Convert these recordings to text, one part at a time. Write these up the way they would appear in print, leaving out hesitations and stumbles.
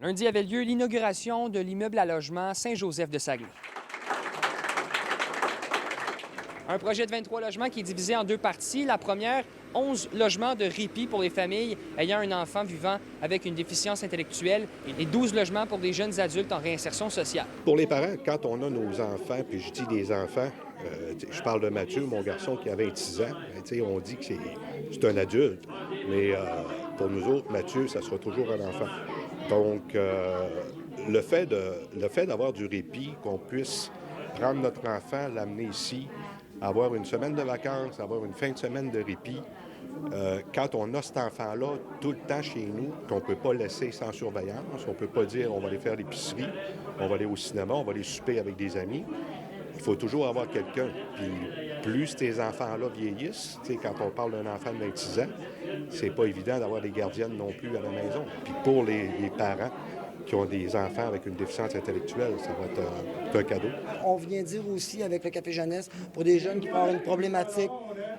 Lundi avait lieu l'inauguration de l'immeuble à logement Saint-Joseph de Saguenay. Un projet de 23 logements qui est divisé en deux parties. La première, 11 logements de répit pour les familles ayant un enfant vivant avec une déficience intellectuelle et 12 logements pour des jeunes adultes en réinsertion sociale. Pour les parents, quand on a nos enfants, puis je dis des enfants, je parle de Mathieu, mon garçon qui a 26 ans, on dit que c'est un adulte, mais pour nous autres, Mathieu, ça sera toujours un enfant. Donc, le fait d'avoir du répit, qu'on puisse prendre notre enfant, l'amener ici, avoir une semaine de vacances, avoir une fin de semaine de répit, quand on a cet enfant-là tout le temps chez nous, qu'on ne peut pas laisser sans surveillance, on ne peut pas dire on va aller faire l'épicerie, on va aller au cinéma, on va aller souper avec des amis, il faut toujours avoir quelqu'un. Puis plus ces enfants-là vieillissent, quand on parle d'un enfant de 26 ans, c'est pas évident d'avoir des gardiennes non plus à la maison. Puis pour les parents qui ont des enfants avec une déficience intellectuelle, ça va être un cadeau. On vient dire aussi avec le Café Jeunesse, pour des jeunes qui peuvent avoir une problématique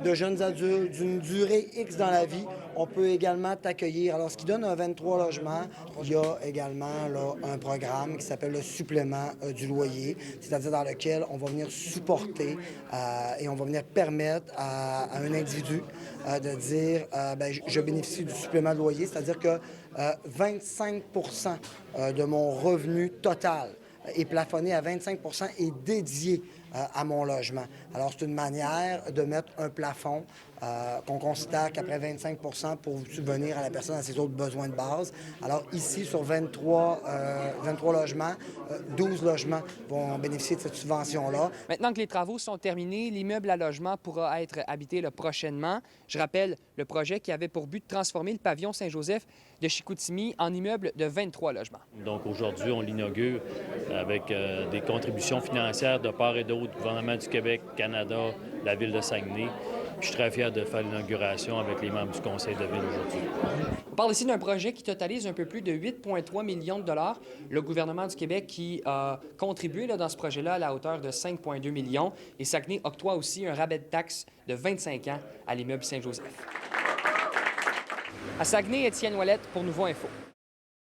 de jeunes adultes, d'une durée X dans la vie, on peut également t'accueillir. Alors, ce qui donne un 23 logements, il y a également là, un programme qui s'appelle le supplément du loyer, c'est-à-dire dans lequel on va venir supporter et on va venir permettre à un individu de dire je bénéficie du supplément de loyer, c'est-à-dire que 25 de mon revenu total est plafonné à 25 et dédié à mon logement. Alors, c'est une manière de mettre un plafond qu'on considère qu'après 25 pour subvenir à la personne à ses autres besoins de base. Alors, ici, sur 23 logements, 12 logements vont bénéficier de cette subvention-là. Maintenant que les travaux sont terminés, l'immeuble à logement pourra être habité prochainement. Je rappelle le projet qui avait pour but de transformer le pavillon Saint-Joseph de Chicoutimi en immeuble de 23 logements. Donc aujourd'hui, on l'inaugure avec des contributions financières de part et d'autre, du gouvernement du Québec, Canada, la Ville de Saguenay. Je suis très fier de faire l'inauguration avec les membres du Conseil de Ville aujourd'hui. On parle ici d'un projet qui totalise un peu plus de 8,3 millions de dollars. Le gouvernement du Québec qui a contribué dans ce projet-là à la hauteur de 5,2 millions. Et Saguenay octroie aussi un rabais de taxes de 25 ans à l'immeuble Saint-Joseph. À Saguenay, Étienne Ouellette pour Nouveau Info.